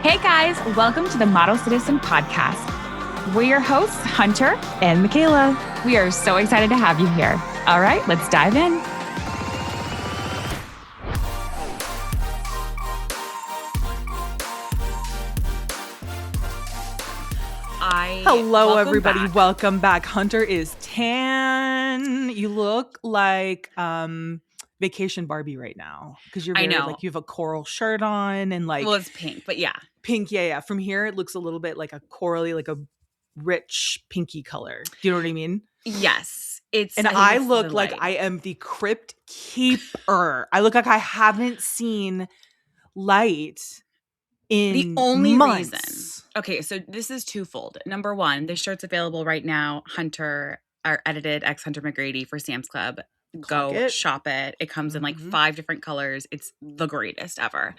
Hey guys, welcome to the Model Citizen Podcast. We're your hosts, Hunter and Michaela. We are so excited to have you here. All right, let's dive in. Hello, everybody. Welcome back. Hunter is tan. You look like Vacation Barbie right now because you're very like you have a coral shirt on and like. Well, it's pink, but yeah, pink. Yeah. From here, it looks a little bit like a corally, like a rich pinky color. Do you know what I mean? Yes. I look like I am the Crypt Keeper. I look like I haven't seen light in the only months. Reason. Okay, so this is twofold. Number one, this shirt's available right now. Hunter, our edited ex Hunter McGrady for Sam's Club. Go shop it. It comes in like 5 different colors. It's the greatest ever.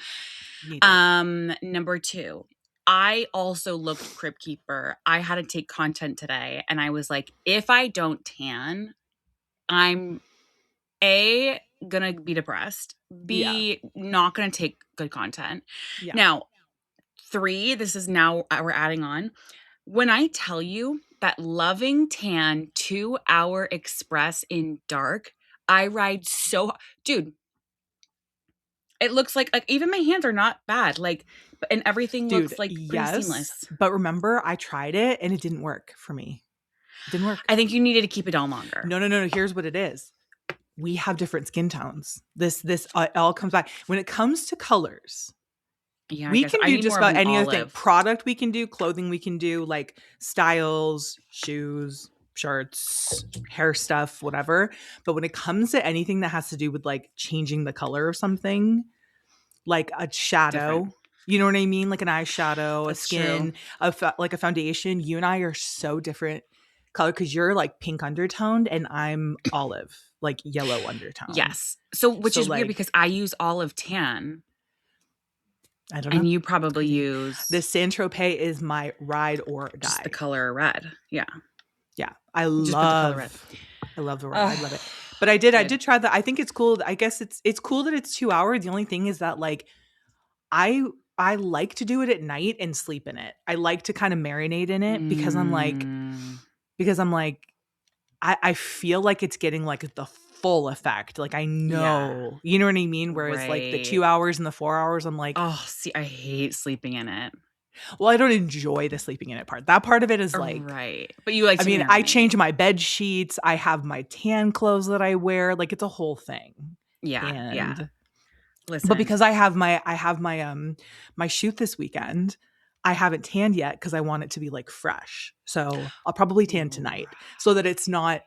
Number two, I also looked Crypt Keeper. I had to take content today, and I was like, if I don't tan, I'm gonna be depressed. B, not gonna take good content. Yeah. Now, 3, this is now we're adding on. When I tell you that loving tan 2-hour express in dark, I ride so, dude, it looks like even my hands are not bad. And everything looks like pretty seamless. But remember, I tried it and it didn't work for me. It didn't work. I think you needed to keep it on longer. No. Here's what it is. We have different skin tones. This all comes back. When it comes to colors, we can do just about any other thing. Product we can do, clothing we can do, like styles, shoes, shirts, hair stuff, whatever. But when it comes to anything that has to do with like changing the color of something, like a shadow, you know what I mean? Like an eyeshadow, That's a skin, like a foundation. You and I are so different color because you're like pink undertoned and I'm olive, like yellow undertone. Yes. So which is weird because I use olive tan. I don't know. And you probably use the Saint-Tropez is my ride or die. Just the color red. Yeah. Yeah. I love the color red. I love the red. I love it. But I did try that. I think it's cool. I guess it's cool that it's 2 hours. The only thing is that like I like to do it at night and sleep in it. I like to kind of marinate in it because I'm like I feel like it's getting like the full effect. Like I know, you know what I mean? Whereas like the 2 hours and the 4 hours, I'm like, oh, see, I hate sleeping in it. Well, I don't enjoy the sleeping in it part. That part of it is like, right. But you like, I change my bed sheets. I have my tan clothes that I wear. Like it's a whole thing. Yeah. Listen. But because I have my my shoot this weekend, I haven't tanned yet because I want it to be like fresh. So I'll probably tan tonight so that it's not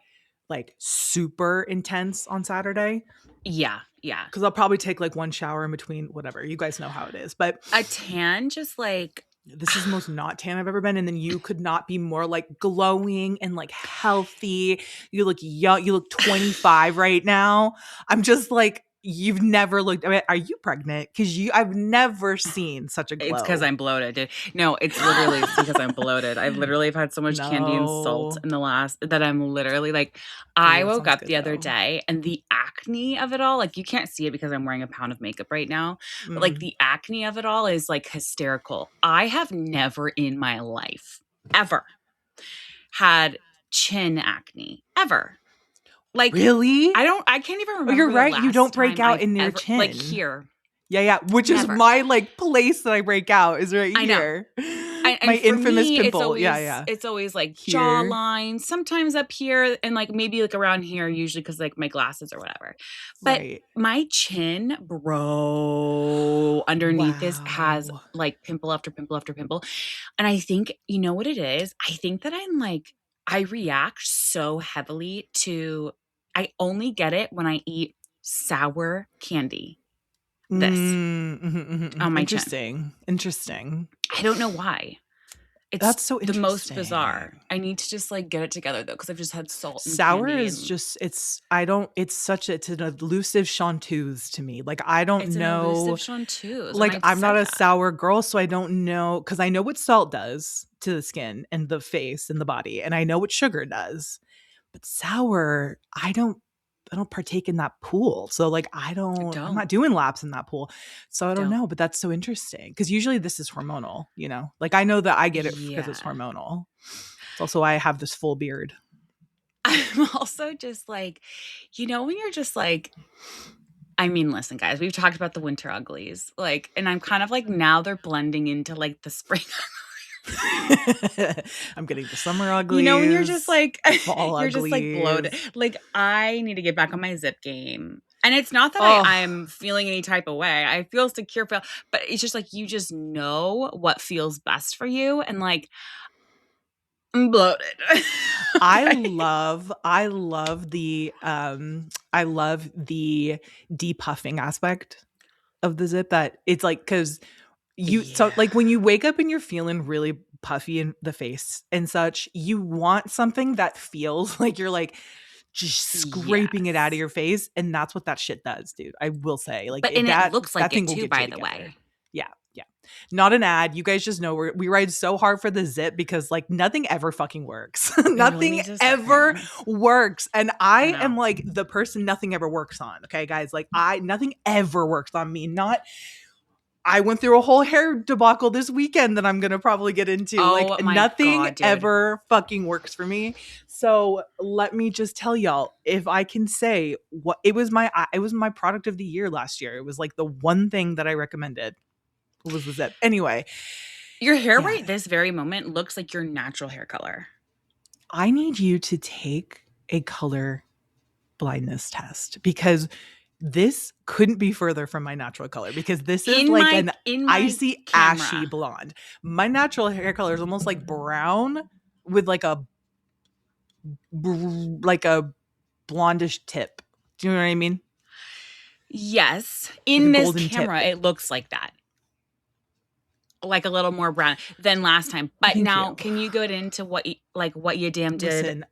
like super intense on Saturday. Yeah. Because I'll probably take like one shower in between, whatever. You guys know how it is. But a tan just like... This is the most not tan I've ever been. And then you could not be more like glowing and like healthy. You look young. You look 25 right now. I'm just like, you've never looked. I mean, are you pregnant? Because I've never seen such a glow. It's because I'm bloated, dude. No, it's literally because I'm bloated. I've literally have had so much candy and salt in the last that I'm literally like, I woke up the other day and the acne of it all, like you can't see it because I'm wearing a pound of makeup right now, but like the acne of it all is like hysterical. I have never in my life ever had chin acne ever. Like really? I can't even remember. Oh, you're right. You don't break out in your chin. Like here. Yeah. Which is my like place that I break out is right here. My infamous pimple. Always, It's always like here. Jawline, sometimes up here and like maybe like around here usually because like my glasses or whatever. But my chin, bro, underneath this has like pimple after pimple after pimple. And I think, you know what it is? I think that I'm like, I react so heavily to, I only get it when I eat sour candy. This on my chin. Interesting. I don't know why. That's so interesting. The most bizarre. I need to just like get it together though, because I've just had salt. And sour is just it's an elusive chanteuse to me. Like I don't know. An elusive chanteuse. Like I'm not a sour girl, so I don't know because I know what salt does to the skin and the face and the body, and I know what sugar does. But sour, partake in that pool. So like I'm not doing laps in that pool. So I don't know, but that's so interesting because usually this is hormonal, you know, like I know that I get it because it's hormonal. It's also why I have this full beard. I'm also just like, you know, when you're just like, I mean, listen, guys, we've talked about the winter uglies, like, and I'm kind of like now they're blending into like the spring. I'm getting the summer uglies. You know, when you're just like, fall you're uglies. just like bloated. Like, I need to get back on my zip game. And it's not that I'm feeling any type of way. I feel secure, but it's just like you just know what feels best for you, and like I'm bloated. Okay. I love the depuffing aspect of the zip, that it's like, because so like when you wake up and you're feeling really puffy in the face and such, you want something that feels like you're like just scraping it out of your face, and that's what that shit does, dude. I will say, like, and it looks like it too, by the way. Yeah. Not an ad. You guys just know we ride so hard for the zip because like nothing ever fucking works. Nothing ever works. And I am like the person nothing ever works on. Okay, guys, like nothing ever works on me. I went through a whole hair debacle this weekend that I'm going to probably get into. Like nothing ever fucking works for me. So let me just tell y'all, if I can say it was my product of the year last year. It was like the one thing that I recommended was the zip. Anyway, your hair right this very moment looks like your natural hair color. I need you to take a color blindness test because this couldn't be further from my natural color, because this is like an icy, ashy blonde. My natural hair color is almost like brown with like a blondish tip. Do you know what I mean? Yes. In this camera, it looks like that. Like a little more brown than last time. But now, can you go into what you damn did,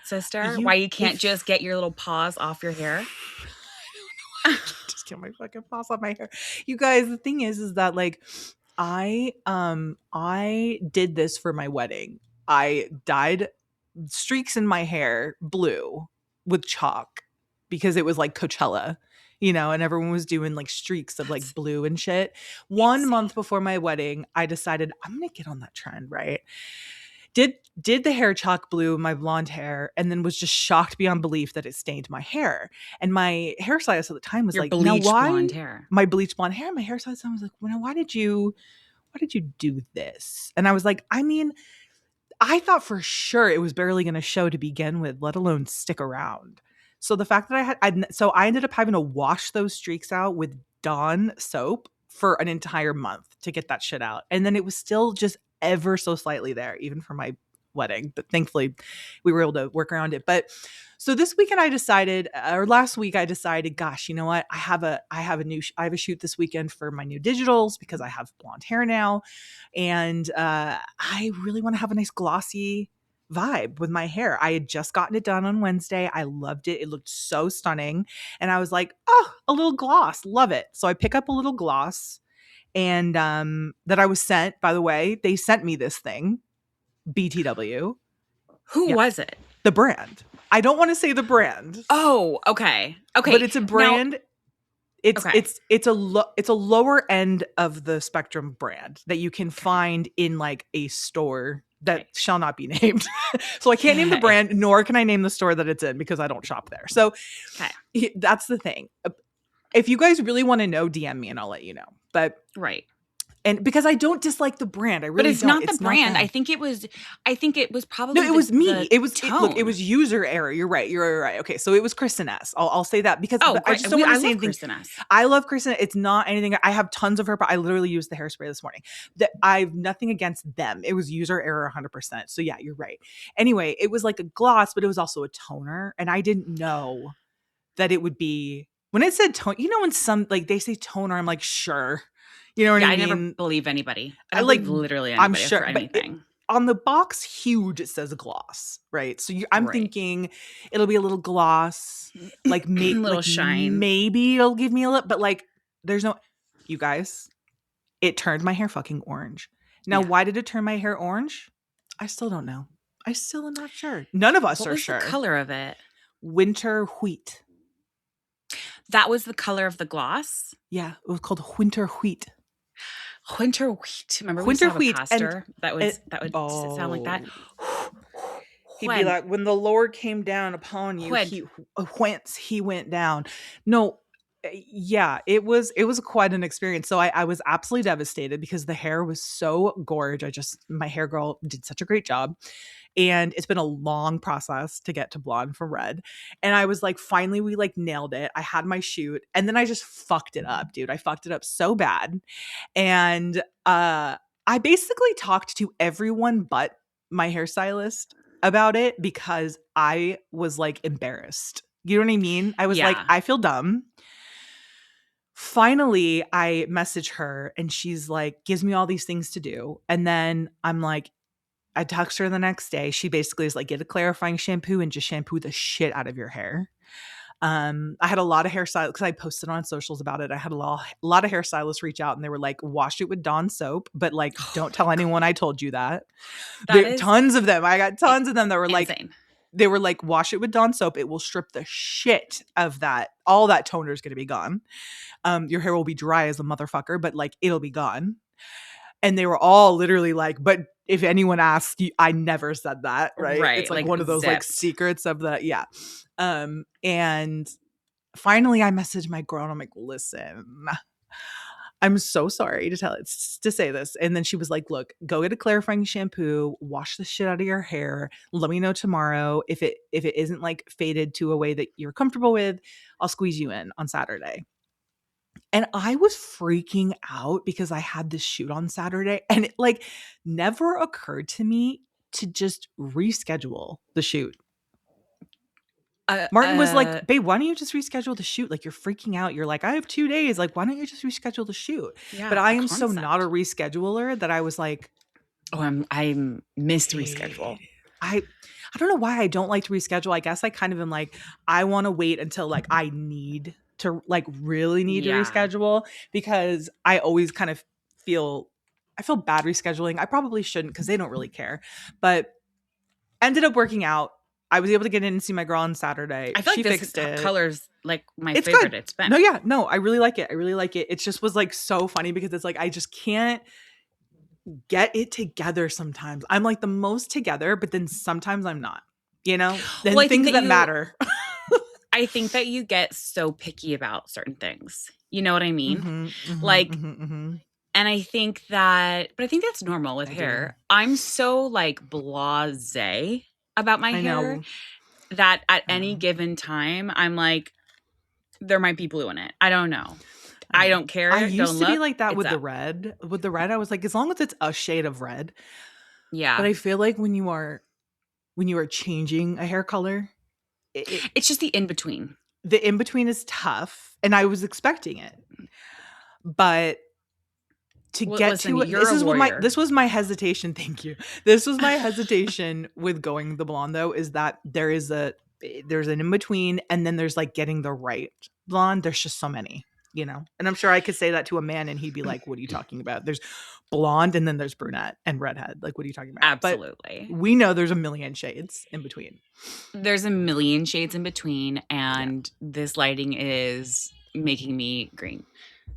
sister? Why you can't just get your little paws off your hair? I don't know. I just get my fucking paws off my hair. You guys, the thing is that like I did this for my wedding. I dyed streaks in my hair blue with chalk because it was like Coachella, you know, and everyone was doing like streaks of like blue and shit. 1 month before my wedding, I decided I'm going to get on that trend, right? Did the hair chalk blue, my blonde hair, and then was just shocked beyond belief that it stained my hair. And my hairstylist at the time was like, bleached blonde hair. My bleached blonde hair. My hairstylist was like, well, why did you do this? And I was like, I mean, I thought for sure it was barely going to show to begin with, let alone stick around. So the fact that I ended up having to wash those streaks out with Dawn soap for an entire month to get that shit out. And then it was still just ever so slightly there, even for my wedding. But thankfully we were able to work around it. But so this weekend last week I decided, gosh, you know what? I have a shoot this weekend for my new digitals because I have blonde hair now. And I really want to have a nice glossy vibe with my hair. I had just gotten it done on Wednesday. I loved it. It looked so stunning. And I was like, oh, a little gloss. Love it. So I pick up a little gloss, and that I was sent, by the way. They sent me this thing, BTW. Who was it? The brand. I don't want to say the brand. Oh, okay. Okay. But it's a brand. Now, it's a lower end of the spectrum brand that you can find in like a store that shall not be named. So I can't name the brand, nor can I name the store that it's in because I don't shop there. So that's the thing. If you guys really want to know, DM me and I'll let you know. But and because I don't dislike the brand, I really don't. But it's not the brand. I think it was probably it was me. It was user error. You're right. Okay, so it was Kristen S. I'll say that because I just don't want to say anything. Kristen S. I love Kristen. It's not anything. I have tons of her, but I literally used the hairspray this morning. I've nothing against them. It was user error 100%. So yeah, you're right. Anyway, it was like a gloss, but it was also a toner, and I didn't know that it would be. When it said tone, you know, when some like they say toner, I'm like, sure. You know what I mean? I never believe anybody. I believe literally anybody. I'm sure, for anything. On the box, huge, it says gloss, right? So I'm thinking it'll be a little gloss, like a little shine. Maybe it'll give me a little, but like there's no. You guys, it turned my hair fucking orange. Now, why did it turn my hair orange? I still don't know. I still am not sure. None of us are sure. What was the color of it? Winter wheat. That was the color of the gloss? Yeah, it was called Winter Wheat. Winter Wheat. Remember we used to Winter have a Wheat, and pastor that would sound like that? He'd be like, when the Lord came down upon you, whence he went down. No, yeah, it was quite an experience. So I was absolutely devastated because the hair was so gorgeous. My hair girl did such a great job. And it's been a long process to get to blonde from red. And I was like, finally, we like nailed it. I had my shoot. And then I just fucked it up, dude. I fucked it up so bad. And I basically talked to everyone but my hairstylist about it because I was like embarrassed. You know what I mean? I was like, I feel dumb. Finally, I message her and she's like, gives me all these things to do. And then I'm like, I text her the next day. She basically is like, get a clarifying shampoo and just shampoo the shit out of your hair. I had a lot of hairstylists because I posted on socials about it. I had a lot of hairstylists reach out and they were like, wash it with Dawn soap, but like, don't tell anyone I told you that. Tons of them. I got tons of them that were insane. Like, they were like, wash it with Dawn soap. It will strip the shit of that. All that toner is going to be gone. Your hair will be dry as a motherfucker, but like, it'll be gone. And they were all literally like, but if anyone asks you, I never said that. Right. It's like one of those like secrets of the, yeah. And finally I messaged my girl and I'm like, listen, I'm so sorry to say this. And then she was like, look, go get a clarifying shampoo, wash the shit out of your hair. Let me know tomorrow. If it isn't like faded to a way that you're comfortable with, I'll squeeze you in on Saturday. And I was freaking out because I had this shoot on Saturday and it like never occurred to me to just reschedule the shoot. Martin was like, babe, why don't you just reschedule the shoot? Like, you're freaking out. You're like, I have 2 days. Like, why don't you just reschedule the shoot? Yeah, but I am so not a rescheduler that I was like, oh, I'm missed reschedule. I don't know why I don't like to reschedule. I guess I kind of am like, I want to wait until like I need to like really need to reschedule because I always kind of I feel bad rescheduling. I probably shouldn't because they don't really care, but ended up working out. I was able to get in and see my girl on Saturday. I feel she like fixed this color's like my favorite good. It's been. No, I really like it. It just was like so funny because it's like I just can't get it together sometimes. I'm like the most together, but then sometimes I'm not, you know? Then things that matter. I think that you get so picky about certain things. You know what I mean? And I think that's normal with hair. I'm so like blasé about my hair that at any given time, I'm like, there might be blue in it. I don't know. I don't care. I used to be like that with the red. With the red, I was like, as long as it's a shade of red. Yeah. But I feel like when you are changing a hair color, it's just the in-between. The in-between is tough. And I was expecting it. But to get to it, this was my hesitation. Thank you. This was my hesitation with going the blonde though, is that there's an in-between and then there's like getting the right blonde. There's just so many, you know? And I'm sure I could say that to a man and he'd be like, what are you talking about? There's blonde and then there's brunette and redhead. Like, what are you talking about? Absolutely. But we know there's a million shades in between. There's a million shades in between and this lighting is making me green.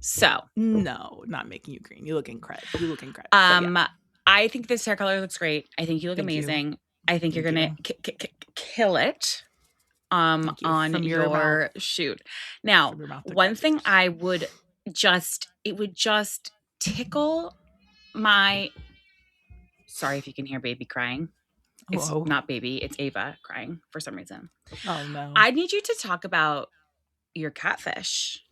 So no, not making you green. You look incredible. I think this hair color looks great. I think you look amazing. I think you're gonna kill it on your shoot. Now, one thing I would just tickle my. Sorry if you can hear baby crying. It's not baby. It's Ava crying for some reason. Oh no! I need you to talk about your catfish.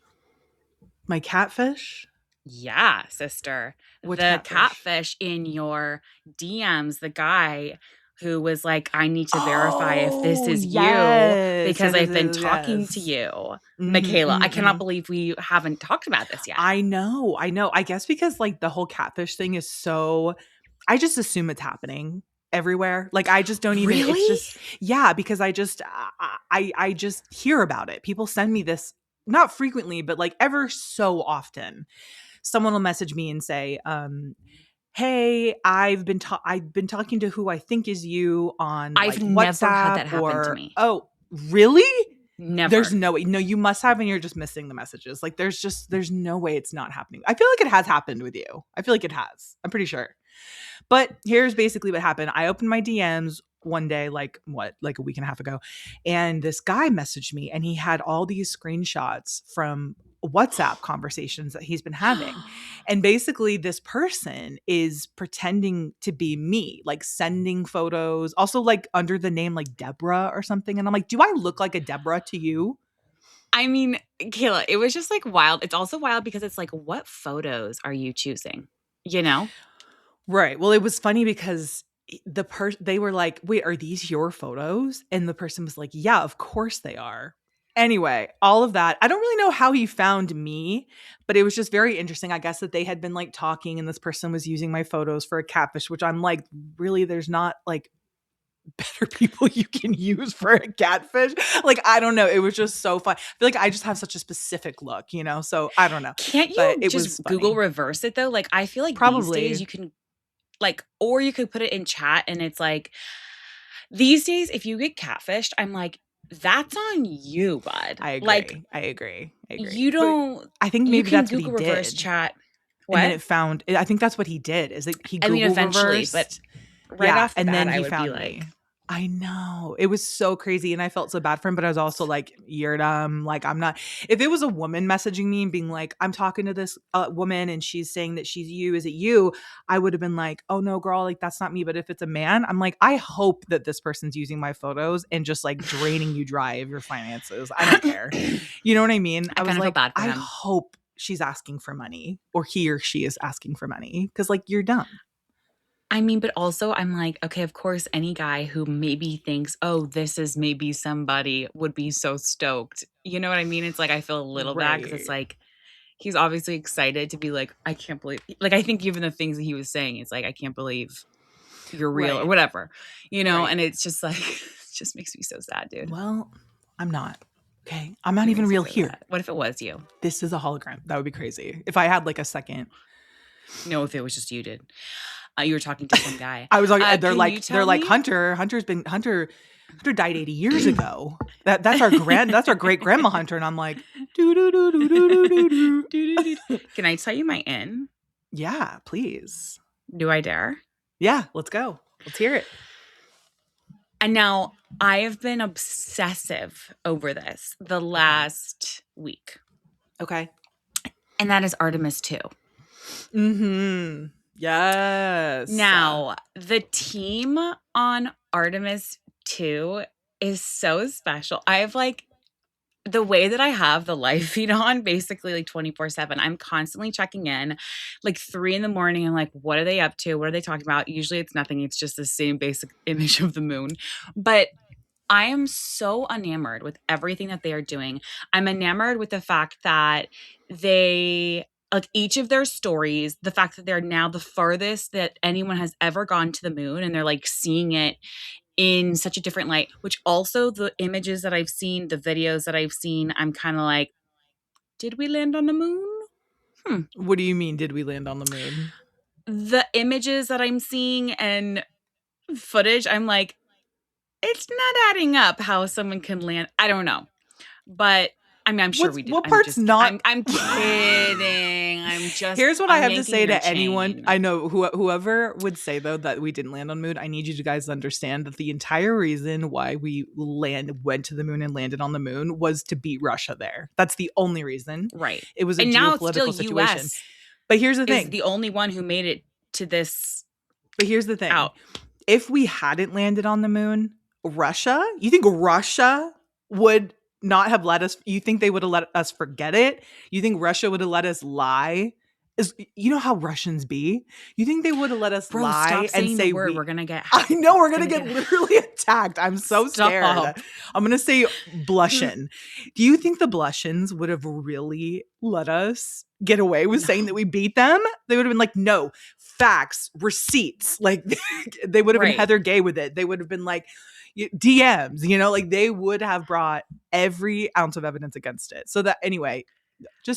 My catfish? Yeah, sister. The catfish in your DMs, the guy who was like, I need to verify if this is you because I've been talking to you. Michaela, I cannot believe we haven't talked about this yet. I know. I guess because like the whole catfish thing is so, I just assume it's happening everywhere. Like I just don't even, really? It's just, because I just hear about it. People send me this. Not frequently, but like ever so often, someone will message me and say, "Hey, I've been talking to who I think is you on I've like, WhatsApp never had that happen to me. Oh, really? Never. There's no way. No, you must have, and you're just missing the messages. Like there's no way it's not happening. I feel like it has happened with you. I feel like it has. I'm pretty sure. But here's basically what happened. I opened my DMs one day, like a week and a half ago, and this guy messaged me, and he had all these screenshots from WhatsApp conversations that he's been having. And basically this person is pretending to be me, like sending photos, also like under the name like Deborah or something. And I'm like, do I look like a Deborah to you? I mean, Kayla, it was just like wild. It's also wild because it's like, what photos are you choosing? You know? Right. Well, it was funny because they were like, wait, are these your photos? And the person was like, yeah, of course they are. Anyway, all of that. I don't really know how he found me, but it was just very interesting. I guess that they had been like talking and this person was using my photos for a catfish, which I'm like, really, there's not like better people you can use for a catfish. Like, I don't know. It was just so fun. I feel like I just have such a specific look, you know? So I don't know. Can't you but it just was Google funny. reverse it though? Like, I feel like Probably. these days you can like, or you could put it in chat and it's like, these days, if you get catfished, I'm like, that's on you, bud. I agree. Like, I agree. You don't. But I think maybe that's Google what he reverse did. chat. What? And then it found. I think that's what he did. Is that he Google eventually, reversed, but right off the bat, then he I would found be like, me. I know. It was so crazy. And I felt so bad for him, but I was also like, you're dumb. Like, I'm not. If it was a woman messaging me and being like, I'm talking to this woman and she's saying that she's you, is it you? I would have been like, oh no, girl, like that's not me. But if it's a man, I'm like, I hope that this person's using my photos and just like draining you dry of your finances. I don't care. You know what I mean? I was like, feel bad for him. I hope she's asking for money or he or she is asking for money because like you're dumb. I mean, but also I'm like, okay, of course, any guy who maybe thinks, oh, this is maybe somebody would be so stoked. You know what I mean? It's like, I feel a little bad because it's like, he's obviously excited to be like, I can't believe, like, I think even the things that he was saying, it's like, I can't believe you're real or whatever, you know? And it's just like, it just makes me so sad, dude. Well, I'm not. Okay. I'm not even real here. Sad. What if it was you? This is a hologram. That would be crazy. If I had like a second. No, if it was just you, dude. You were talking to some guy. I was like, they're like Hunter. Hunter died 80 years ago. That's our great grandma Hunter. And I'm like, Can I tell you my in? Yeah, please. Do I dare? Yeah, let's go. Let's hear it. And now I have been obsessive over this the last week. Okay. And that is Artmeis 2. Mm-hmm. Yes. Now, the team on Artmeis 2 is so special. I have like the way that I have the live feed on basically like 24/7. I'm constantly checking in like 3 a.m. I'm like, what are they up to? What are they talking about? Usually it's nothing. It's just the same basic image of the moon. But I am so enamored with everything that they are doing. I'm enamored with the fact that they, like each of their stories, the fact that they're now the farthest that anyone has ever gone to the moon and they're like seeing it in such a different light, which also the images that I've seen, the videos that I've seen, I'm kind of like, did we land on the moon? What do you mean, did we land on the moon? The images that I'm seeing and footage, I'm like, it's not adding up how someone can land. I don't know. But I mean, I'm sure we did. What part's not? I'm kidding. Here's what I have to say to anyone. I know whoever would say though that we didn't land on the moon. I need you guys to understand that the entire reason why we went to the moon and landed on the moon was to beat Russia there. That's the only reason. Right. It was a geopolitical situation. US but here's the thing: the only one who made it to this. But here's the thing: if we hadn't landed on the moon, Russia, you think Russia would not have let us? You think they would have let us forget it? You think Russia would have let us lie? You know how Russians be? You think they would have let us lie and say we're gonna get? I know we're gonna get literally attacked. I'm so scared. I'm gonna say blushin. Do you think the Blushins would have really let us get away with saying that we beat them? They would have been like, no, facts, receipts. Like they would have been Heather Gay with it. They would have been like DMs, you know, like they would have brought every ounce of evidence against it. So that anyway,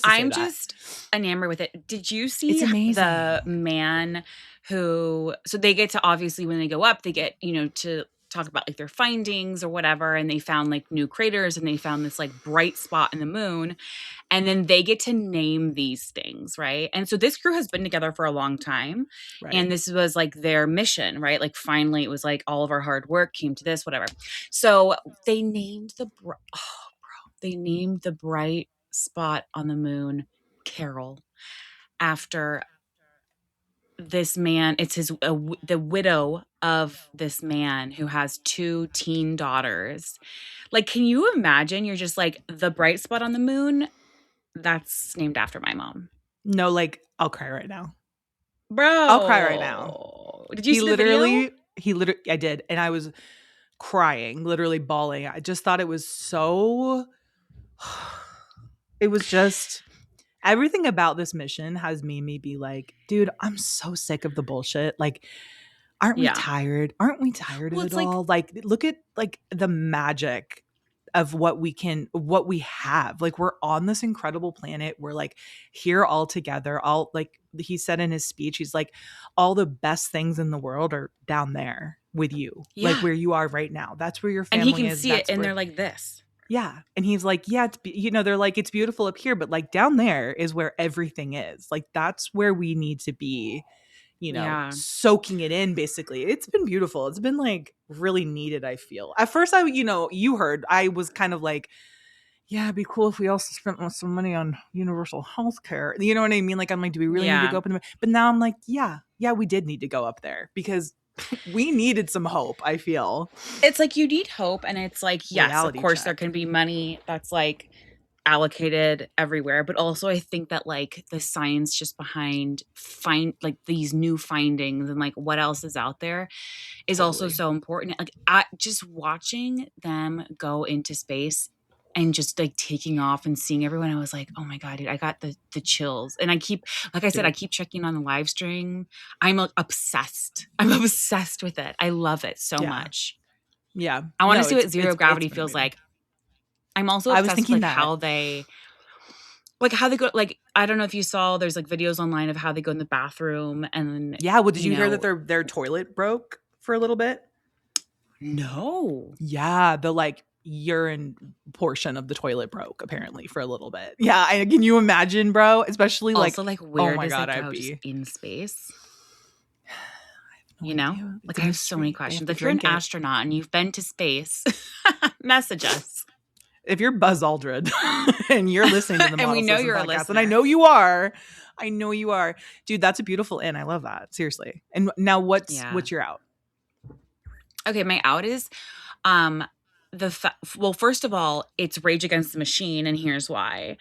I'm just enamored with it. Did you see the man who, so they get to, obviously when they go up, they get, you know, to talk about like their findings or whatever. And they found like new craters and they found this like bright spot in the moon. And then they get to name these things, right? And so this crew has been together for a long time. Right. And this was like their mission, right? Like finally it was like all of our hard work came to this, whatever. So they named they named the bright spot on the moon Carol, after this man. It's the widow of this man who has 2 teen daughters. Like, can you imagine? You're just like, the bright spot on the moon, that's named after my mom. No, like, I'll cry right now. Bro. I'll cry right now. Did you see the video? I did. And I was crying, literally bawling. I just thought it was so, it was just, everything about this mission has made me be like, dude, I'm so sick of the bullshit. Like, aren't we tired? Aren't we tired of it all? Like, look at like the magic of what we have. Like, we're on this incredible planet. We're like here all together. All, like he said in his speech, he's like, all the best things in the world are down there with you, like where you are right now. That's where your family is. And he can see it, and they're like this. Yeah. And he's like, yeah, they're like, it's beautiful up here, but like down there is where everything is. Like, that's where we need to be, soaking it in, basically. It's been beautiful. It's been like really needed, I feel. At first, you heard, I was kind of like, yeah, it'd be cool if we also spent some money on universal health care. You know what I mean? Like, I'm like, do we really need to go up in the, but now I'm like, yeah, we did need to go up there because we needed some hope, I feel. It's like you need hope, and it's like, yes, reality of course check. There can be money that's like allocated everywhere, but also I think that like the science just behind like these new findings and like what else is out there is also so important. Like, just watching them go into space and just like taking off and seeing everyone, I was like, oh my God, dude, I got the chills. And I keep, like I said, I keep checking on the live stream. I'm obsessed. I'm obsessed with it. I love it so much. Yeah. I want to see what zero gravity feels like. I'm also obsessed with like how they go, like, I don't know if you saw, there's like videos online of how they go in the bathroom and did you hear that their toilet broke for a little bit? No. Yeah, the like urine portion of the toilet broke apparently for a little bit. Yeah, can you imagine, bro? Especially like, also, like, where does it go? Just in space? Like, I have so many questions. If you're an astronaut and you've been to space, message us. If you're Buzz Aldrin and you're listening to the Model and we know you're podcast, a listener, and I know you are, dude. That's a beautiful in. I love that, seriously. And now, what's your out? Okay, my out is, well, first of all, it's Rage Against the Machine, and here's why.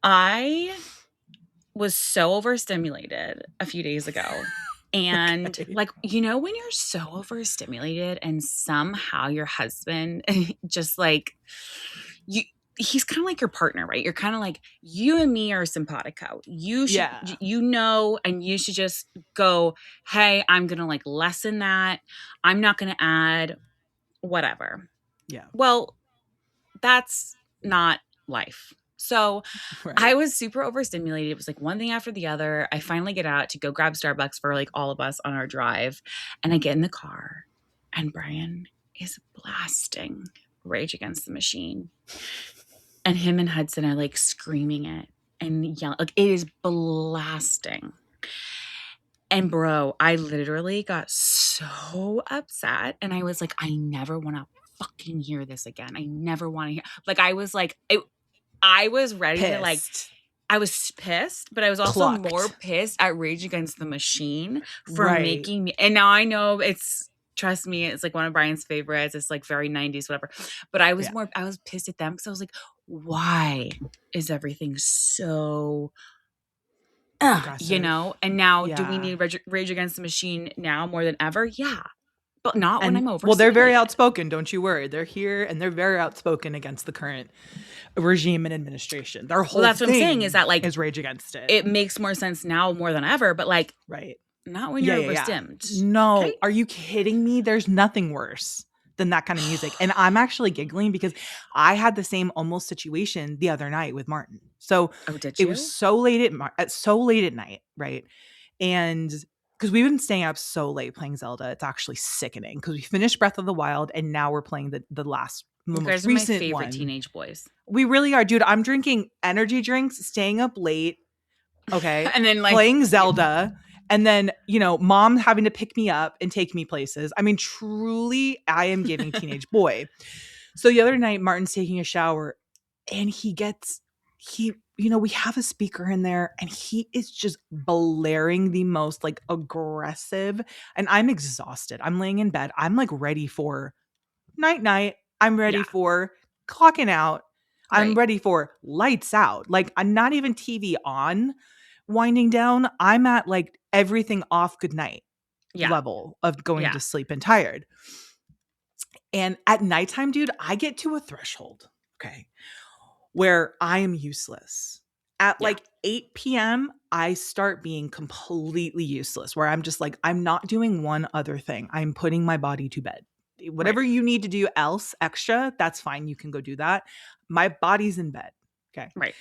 I was so overstimulated a few days ago. And like, when you're so overstimulated and somehow your husband just like, he's kind of like your partner, right? You're kind of like, you and me are simpatico. You should, and you should just go, hey, I'm going to like lessen that. I'm not going to add whatever. Yeah. Well, that's not life. So I was super overstimulated. It was like one thing after the other. I finally get out to go grab Starbucks for like all of us on our drive. And I get in the car and Brian is blasting Rage Against the Machine. And him and Hudson are like screaming it and yelling. Like, it is blasting. And bro, I literally got so upset. And I was like, I never want to fucking hear this again. I never want to hear. Like, I was like, I was ready to like, I was pissed, but I was also more pissed at Rage Against the Machine for making me. And now I know trust me, it's like one of Brian's favorites. It's like very 90s, whatever. But I was I was pissed at them because I was like, why is everything so, And now do we need Rage Against the Machine now more than ever? Yeah. But not when I'm over. Well, they're very outspoken. Don't you worry. They're here and they're very outspoken against the current regime and administration. Their whole that's what I'm saying is that like is Rage Against it. It makes more sense now more than ever. But like, not when you're overstimmed. No, okay? Are you kidding me? There's nothing worse than that kind of music. And I'm actually giggling because I had the same almost situation the other night with Martin. So did you? It was so late at night, right? And because we've been staying up so late playing Zelda. It's actually sickening because we finished Breath of the Wild and now we're playing the You guys most are my recent favorite one. teenage boys. We really are, dude. I'm drinking energy drinks, staying up late. Okay. And then playing Zelda. And then, mom having to pick me up and take me places. I mean, truly, I am giving teenage boy. So the other night, Martin's taking a shower and we have a speaker in there and he is just blaring the most like aggressive. And I'm exhausted. I'm laying in bed. I'm like ready for night. I'm ready for clocking out. I'm ready for lights out. Like I'm not even TV on, winding down. I'm at like everything off good night level of going to sleep and tired. And at nighttime, dude, I get to a threshold, okay, where I am useless. At like 8 p.m., I start being completely useless, where I'm just like, I'm not doing one other thing. I'm putting my body to bed. Whatever you need to do else extra, that's fine. You can go do that. My body's in bed. Okay. Right.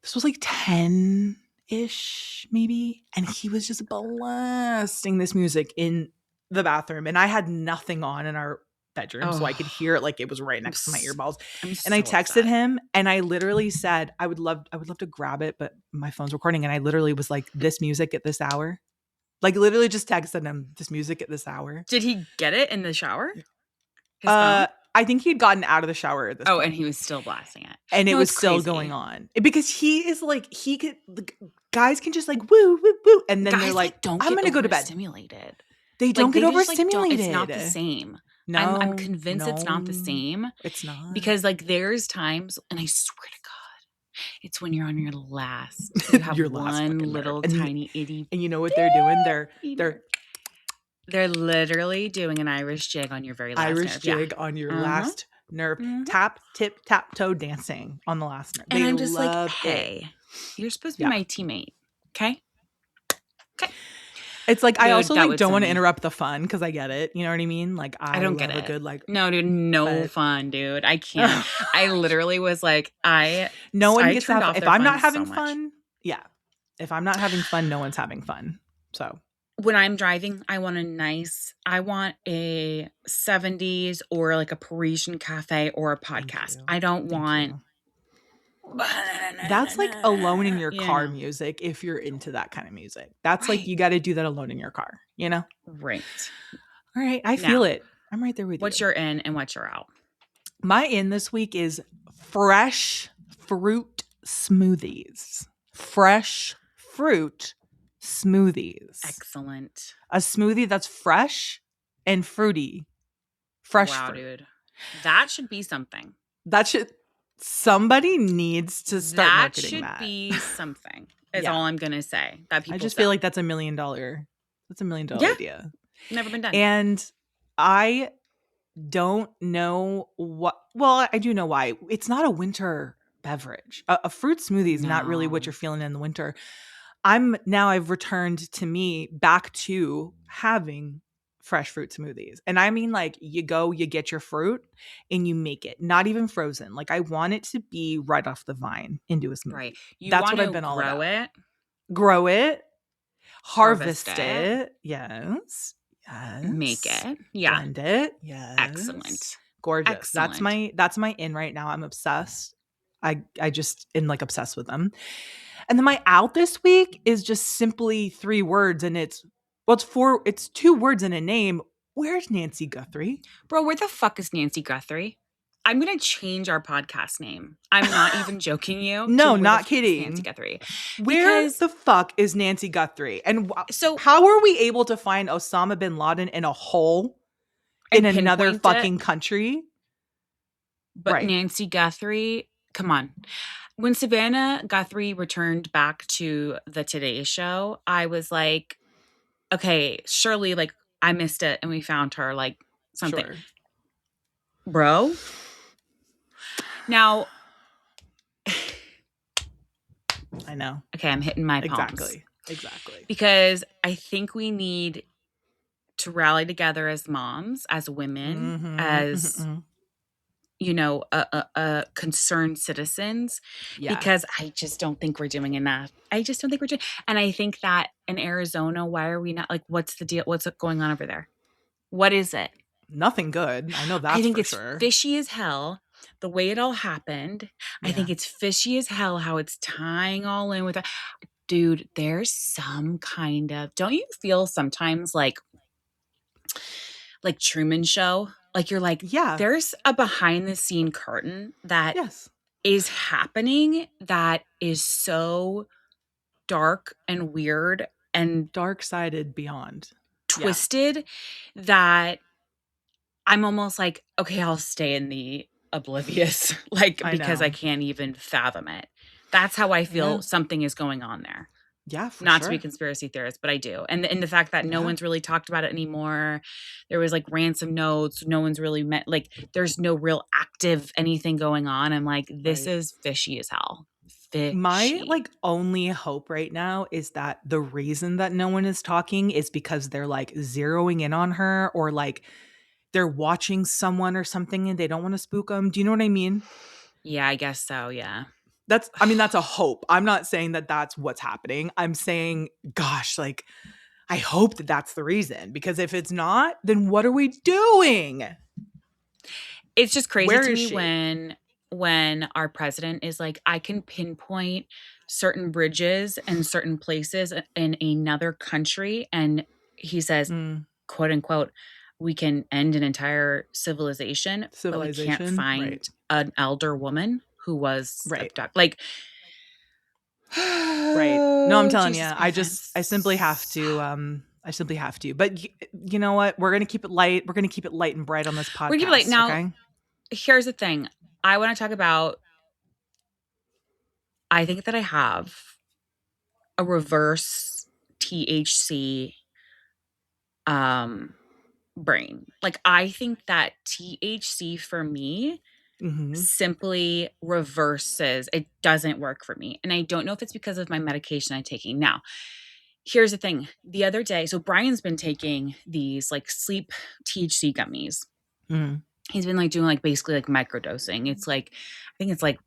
This was like 10-ish maybe. And he was just blasting this music in the bathroom. And I had nothing on in our bedroom. So I could hear it like it was right next to my earballs. And I texted him and I literally said, I would love to grab it, but my phone's recording. And I literally was like, this music at this hour. Like literally just texted him this music at this hour. Did he get it in the shower? I think he'd gotten out of the shower at this point. And he was still blasting it. And it was still going on. Because he is like, guys can just like, woo, woo, woo. And then guys, they're like, I'm going to go to bed. Stimulated. They don't get overstimulated. It's not the same. No, I'm convinced it's not the same. It's not. Because like there's times, and I swear to God, it's when you're on your last. You have your one little tiny itty. And you know what they're doing? They're literally doing an Irish jig on your very last Irish nerve. jig on your last nerve. Tap, tip, tap, toe dancing on the last nerve. And I'm just like, hey, you're supposed to be my teammate. Okay? It's like, dude, I also like don't want to interrupt the fun because I get it. You know what I mean? Like I don't get it. A good like no, dude, no fun, dude. I can't. I literally was like, no one gets to have, if I'm not having fun. Yeah. If I'm not having fun, no one's having fun. So when I'm driving, I want a 70s or like a Parisian cafe or a podcast. I don't want. That's like alone in your car music if you're into that kind of music. That's like you got to do that alone in your car, you know? Right. All right. I feel it. I'm right there with you. What's your in and what's your out? My in this week is fresh fruit smoothies. Fresh fruit smoothies. Excellent. A smoothie that's fresh and fruity. Fresh fruit. Dude. That should be something. Somebody needs to start marketing that. That should be something. Is all I'm gonna say. That people. I just feel like that's $1 million. That's $1 million idea. Never been done. And I don't know what. Well, I do know why. It's not a winter beverage. A fruit smoothie is not really what you're feeling in the winter. I've returned back to having fresh fruit smoothies. And I mean, like, you get your fruit and you make it, not even frozen. Like, I want it to be right off the vine into a smoothie. Right. That's what I've been all about. Grow it. Harvest it. Yes. Make it. Yeah. Blend it. Yes. Excellent. Gorgeous. Excellent. That's my in right now. I'm obsessed. I just am like obsessed with them. And then my out this week is just simply 3 words, and it's 2 words in a name. Where's Nancy Guthrie? Bro, where the fuck is Nancy Guthrie? I'm going to change our podcast name. I'm not even joking you. No, not kidding. Nancy Guthrie. Where the fuck is Nancy Guthrie? And so how are we able to find Osama bin Laden in a hole in another fucking country? But Nancy Guthrie, come on. When Savannah Guthrie returned back to the Today Show, I was like, okay, surely, like, I missed it and we found her, like, something. Sure. Bro. Now. I know. Okay, I'm hitting my palms. Exactly. Because I think we need to rally together as moms, as women, as concerned citizens, Yeah. because I just don't think we're doing enough. I just don't think we're doing. And I think that in Arizona, why are we not, like, what's the deal? What's going on over there? What is it? Nothing good. I know I that's think for it's sure. fishy as hell the way it all happened. I Yeah. think it's fishy as hell how it's tying all in with that. Dude, there's some kind of, don't you feel sometimes like Truman Show? Like you're like, Yeah. there's a behind the scene curtain that Yes. is happening that is so dark and weird and Dark-sided beyond. Yeah. twisted that I'm almost like, okay, I'll stay in the oblivious, like, I because I know. can't even fathom it. That's how I Yeah. feel something is going on there. Yeah, for Not to be a sure. conspiracy theorist, but I do. And the fact that no Yeah. one's really talked about it anymore. There was like ransom notes. No one's really met, like, there's no real active anything going on. I'm like, this Right. is fishy as hell. My Fishy. like only hope right now is that the reason that no one is talking is because they're like zeroing in on her, or like they're watching someone or something and they don't want to spook them. Do you know what I mean? Yeah, I guess so. Yeah. That's a hope. I'm not saying that that's what's happening. I'm saying, gosh, like, I hope that that's the reason, because if it's not, then what are we doing? It's just crazy Where to is me she? when our president is like, I can pinpoint certain bridges and certain places in another country, and he says, Mm, quote unquote, we can end an entire civilization, but we can't civilization. Right. find an elder woman who was Right. abducted. Like, Right. No, I'm telling you, Jesus I simply have Christ. to, I simply have to. But you know what? We're going to keep it light. We're going to keep it light and bright on this We're gonna keep it like, podcast. now, Okay. here's the thing. I want to talk about, I think that I have a reverse THC um brain. Like, I think that THC for me Mm-hmm. simply reverses, it doesn't work for me. And I don't know if it's because of my medication I'm taking. Now, here's the thing. The other day, so Brian's been taking these like sleep THC gummies. Mm-hmm. He's been like doing like basically like microdosing. It's like, I think it's like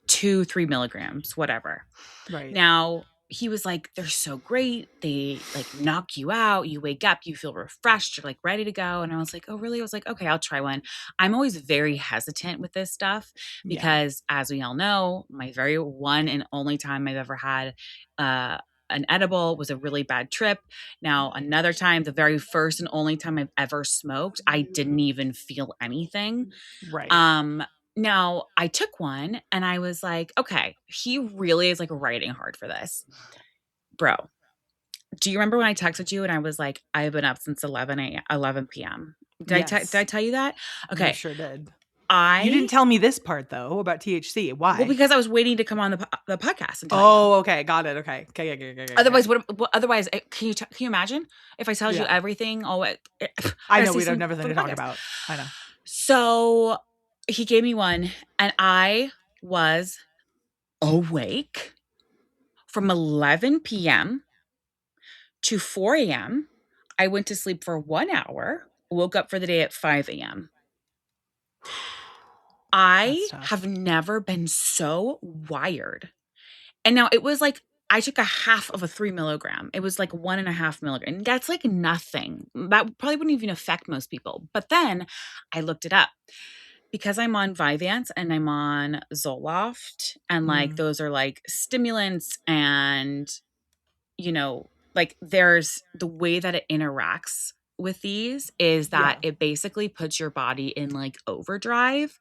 2-3 milligrams, whatever. Right. Now, he was like, they're so great. They like knock you out. You wake up, you feel refreshed, you're like ready to go. And I was like, oh, really? I was like, okay, I'll try one. I'm always very hesitant with this stuff Yeah. because, as we all know, my very one and only time I've ever had uh, an edible was a really bad trip. Now, another time, the very first and only time I've ever smoked, I didn't even feel anything. Right. Now, I took one and I was like, okay, he really is like writing hard for this. Bro, do you remember when I texted you and I was like, I've been up since 11 p.m.? Did I Yes, tell you that? you Okay. sure did. You didn't I, tell me this part though about THC. well, Why? because I was waiting to come on the podcast and tell you. Oh, okay. Got it. Okay. Okay. Okay. Okay. Okay. Otherwise, otherwise, can you imagine if I told you Yeah. everything? Oh, I I gotta know say we don't something have for nothing the to talk podcast. about. I know. So he gave me one and I was awake from 11 p.m. to 4 a.m. I went to sleep for 1 hour, woke up for the day at 5 a.m. That's I have tough. never been so wired. And now it was like, I took a half of a 3 milligram. It was like 1.5 milligram. And that's like nothing. That probably wouldn't even affect most people. But then I looked it up because I'm on Vyvanse and I'm on Zoloft. And like, Mm, those are like stimulants, and like, there's the way that it interacts with these is that yeah. it basically puts your body in like overdrive.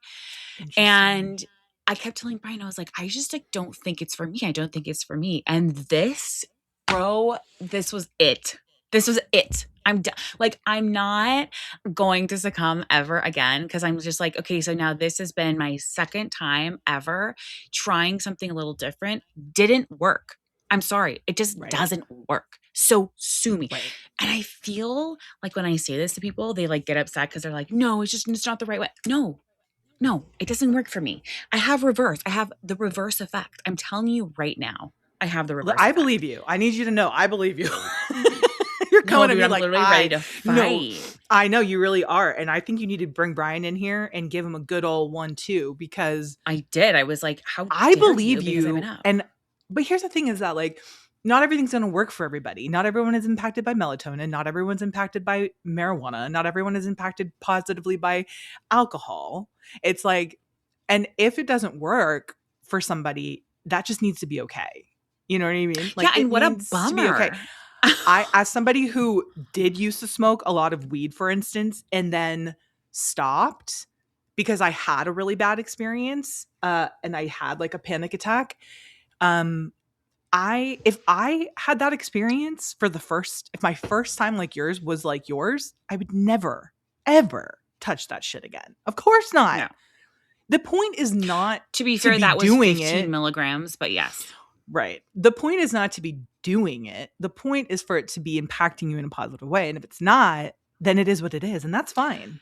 Interesting. And I kept telling Brian, I was like, I just like don't think it's for me. I don't think it's for me. And this, bro, this was it. This was it. Like, I'm not going to succumb ever again, because I'm just like, okay, so now this has been my second time ever trying something a little different. Didn't work. I'm sorry. It just Right. doesn't work. So sue me. Right. And I feel like when I say this to people, they like get upset because they're like, no, it's not the right way. No, it doesn't work for me. I have the reverse effect. I'm telling you right now, I have the reverse I effect. believe you. I need you to know I believe you. You're going to dude, be I'm like, literally ready to fight. No, I know you really are. And I think you need to bring Brian in here and give him a good old 1-2 because I did. I was like, how I dare believe you? Because I you. went up. But here's the thing is that like, not everything's going to work for everybody. Not everyone is impacted by melatonin. Not everyone's impacted by marijuana. Not everyone is impacted positively by alcohol. It's like, and if it doesn't work for somebody, that just needs to be okay. You know what I mean? Like, yeah, and what a to be okay. bummer. As somebody who did used to smoke a lot of weed, for instance, and then stopped because I had a really bad experience, and I had like a panic attack. If I had that experience if my first time like yours was like yours, I would never, ever touch that shit again. Of course not. No. The point is not to be fair, that was doing 15 it. milligrams, but yes. Right. The point is not to be doing it. The point is for it to be impacting you in a positive way. And if it's not, then it is what it is. And that's fine.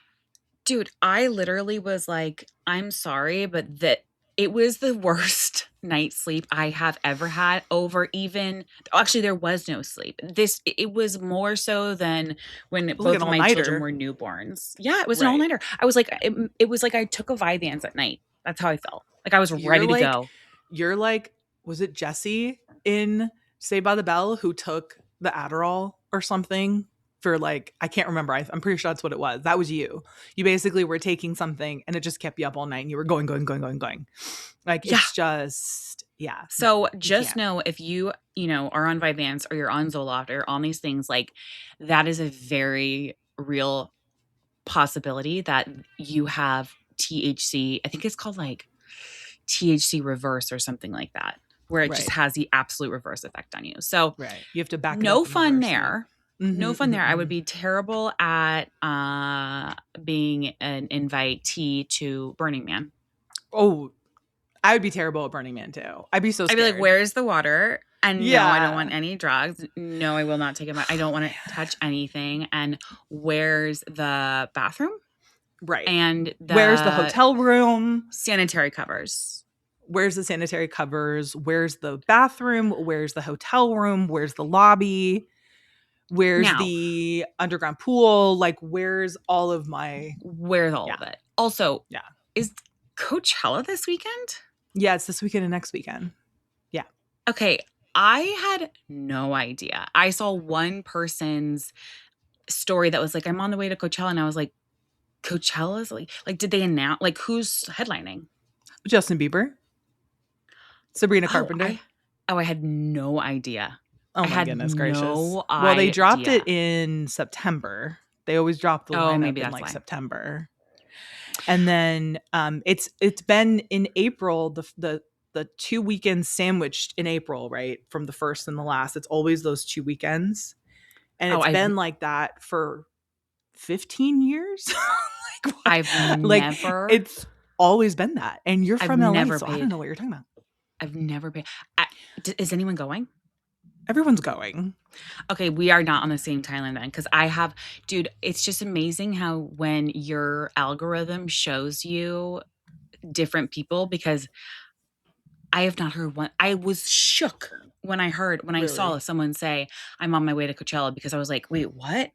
Dude, I literally was like, I'm sorry, but that it was the worst night's sleep I have ever had over even actually there was no sleep. It was more so than when both of my children were newborns. Yeah, it was an all-nighter. I was like it was like I took a Vyvanse at night. That's how I felt. Like I was ready to go. You're like, was it Jesse in Saved by the Bell who took the Adderall or something? For like, I can't remember. I'm pretty sure that's what it was. That was you. You basically were taking something and it just kept you up all night and you were going. Like, it's just, yeah. So just know if you are on Vyvanse or you're on Zoloft or on these things, like that is a very real possibility that you have THC. I think it's called like THC reverse or something like that, where it just has the absolute reverse effect on you. So you have to back no fun there. Mm-hmm, no fun there. I would be terrible at being an invitee to Burning Man. Oh, I would be terrible at Burning Man too. I'd be so scared. I'd be like, where's the water? And no, I don't want any drugs. No, I will not take it. I don't want to touch anything. And where's the bathroom? Right. And where's the hotel room? Sanitary covers. Where's the sanitary covers? Where's the bathroom? Where's the hotel room? Where's the lobby? Where's the underground pool? Like, where's all of my... Where's all of it? Also, is Coachella this weekend? Yeah, it's this weekend and next weekend. Yeah. Okay, I had no idea. I saw one person's story that was like, I'm on the way to Coachella. And I was like, Coachella's like did they announce, like, who's headlining? Justin Bieber. Sabrina Carpenter. I had no idea. Oh my goodness gracious. Well, they dropped it in September. They always drop the lineup in like September. And then it's been in April, the 2 weekends sandwiched in April, right? From the first and the last. It's always those 2 weekends. And it's been like that for 15 years. It's always been that. And you're from LA, so I don't know what you're talking about. I've never been. Is anyone going? Everyone's going. Okay, we are not on the same timeline then, because dude, it's just amazing how when your algorithm shows you different people, because I have not heard one. I was shook when I saw someone say, I'm on my way to Coachella, because I was like, wait, what?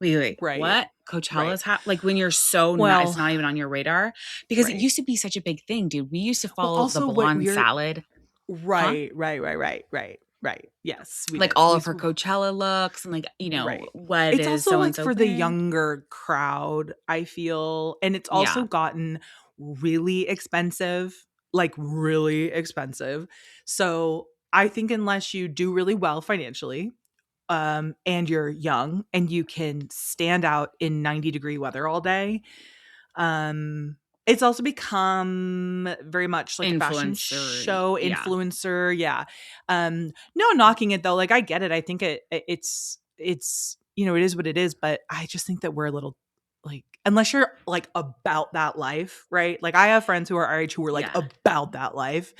Wait, what? Coachella's like when you're it's not even on your radar, because it used to be such a big thing, dude. We used to follow the blonde salad. Right. Yes. Like all of her Coachella looks and like, what it's also like for the younger crowd, I feel. And it's also gotten really expensive, like really expensive. So I think unless you do really well financially, and you're young and you can stand out in 90-degree weather all day, it's also become very much like a fashion show influencer. Yeah. No knocking it though. Like I get it. I think it's it is what it is, but I just think that we're a little like, unless you're like about that life, right? Like I have friends who are our age who are like about that life.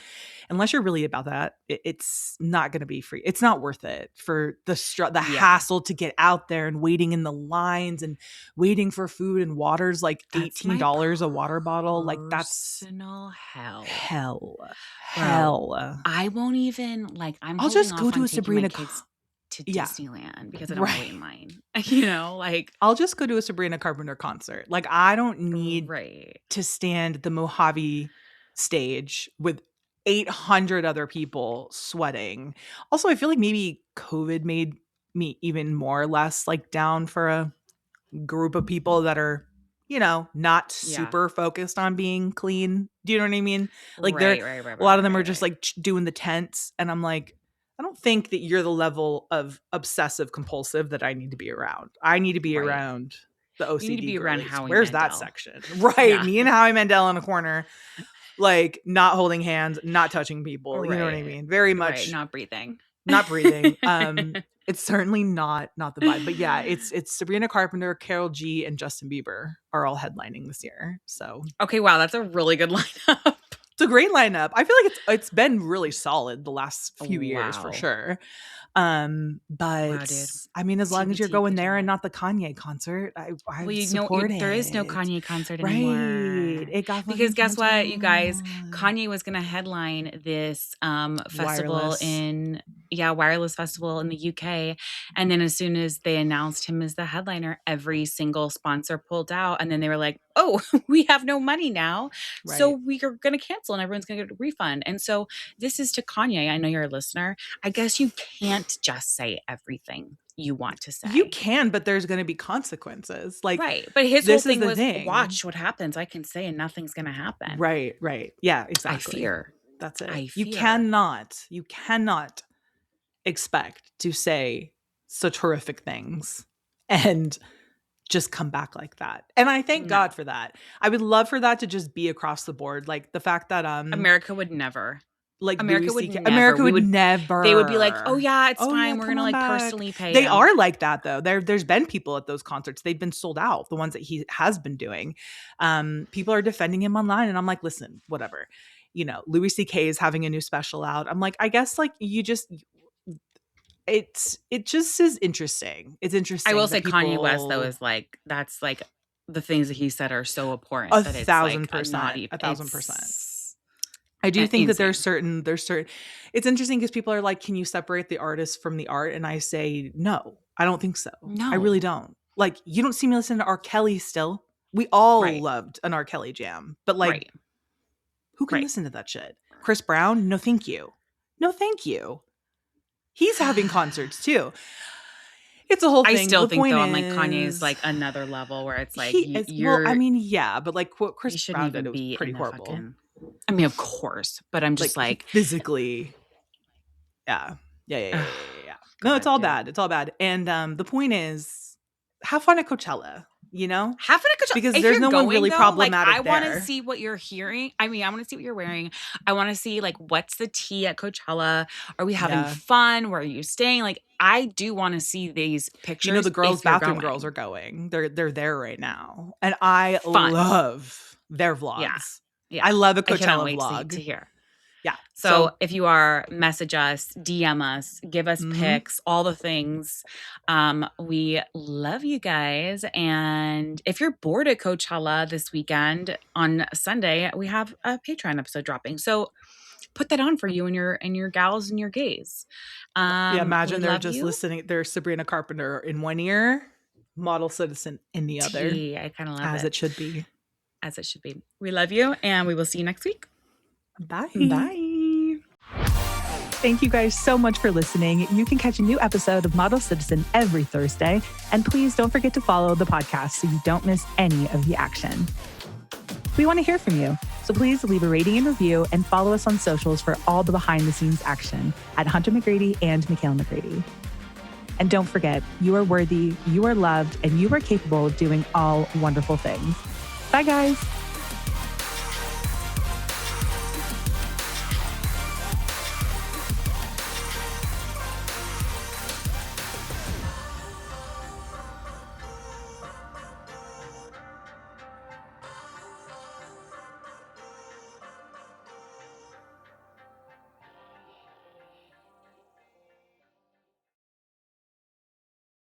Unless you're really about that, it's not going to be free. It's not worth it for the hassle to get out there and waiting in the lines and waiting for food and water's like $18 a water bottle. Like that's personal hell. I won't even I'll just go to a Sabrina to Disneyland because I don't want to wait in line. You know, like I'll just go to a Sabrina Carpenter concert. Like I don't need to stand at the Mojave stage with 800 other people sweating. Also, I feel like maybe COVID made me even more or less like down for a group of people that are, you know, not super focused on being clean. Do you know what I mean? Like a lot of them are just like doing the tents, and I'm like, I don't think that you're the level of obsessive compulsive that I need to be around. I need to be around the OCD. You need to be around Howie Where's Mandel. That section? Right. Yeah. Me and Howie Mandel in a corner, like not holding hands, not touching people. You know what I mean? Very much not breathing. Not breathing. It's certainly not the vibe. But yeah, it's Sabrina Carpenter, Karol G, and Justin Bieber are all headlining this year. So okay, wow, that's a really good lineup. It's a great lineup. I feel like it's been really solid the last few years for sure. But I mean, as long as you're going there and not the Kanye concert, I support it. There is no Kanye concert anymore. Right. It got because guess what, you guys? Kanye was going to headline this festival Wireless Festival in the UK. And then as soon as they announced him as the headliner, every single sponsor pulled out. And then they were like, oh, we have no money now. Right. So we are going to cancel and everyone's going to get a refund. And so this is to Kanye. I know you're a listener. I guess you can't just say everything you want to say. You can, but there's going to be consequences. Like, right. But his whole thing was, watch what happens. I can say and nothing's going to happen. Right. Yeah, exactly. I fear. That's it. You cannot expect to say such horrific things and just come back like that. And I thank God for that. I would love for that to just be across the board. Like the fact that America would never. Like America would never. They would be like, "Oh yeah, it's fine. We're gonna like personally pay." They are like that though. There's been people at those concerts. They've been sold out. The ones that he has been doing. People are defending him online, and I'm like, listen, whatever. You know, Louis C.K. is having a new special out. I'm like, I guess like you just. It just is interesting. It's interesting. I will say Kanye West though is like that's like the things that he said are so abhorrent. 1,000%. 1,000%. I do think that there's certain. It's interesting because people are like, can you separate the artist from the art? And I say, no, I don't think so. No, I really don't. Like, you don't see me listen to R. Kelly still. We all loved an R. Kelly jam, but like, who can listen to that shit? Chris Brown? No, thank you. No, thank you. He's having concerts too. It's a whole thing. I still think though, I'm like Kanye's like another level where it's like you're. Well, I mean, yeah, but like what Chris Brown did was pretty horrible. I mean, of course, but I'm just like physically. Yeah. No, it's all bad. It's all bad. And the point is, have fun at Coachella. You know, have fun at Coachella because there's no one really problematic. I want to see what you're hearing. I mean, I want to see what you're wearing. I want to see like what's the tea at Coachella. Are we having fun? Where are you staying? Like, I do want to see these pictures. You know, the girls' bathroom girls are going. They're there right now, and I love their vlogs. Yeah, I love a Coachella vlog. To hear. Yeah. So if you are, message us, DM us, give us pics, all the things. We love you guys. And if you're bored at Coachella this weekend on Sunday, we have a Patreon episode dropping. So put that on for you and your gals and your gays. Imagine they're just listening. They're Sabrina Carpenter in one ear, Model Citizen in the other. I kind of love it. As it should be. As it should be. We love you, and we will see you next week. Bye. Thank you guys so much for listening. You can catch a new episode of Model Citizen every Thursday. And please don't forget to follow the podcast so you don't miss any of the action. We want to hear from you. So please leave a rating and review and follow us on socials for all the behind the scenes action at Hunter McGrady and Michaela McGrady. And don't forget, you are worthy, you are loved, and you are capable of doing all wonderful things. Bye, guys.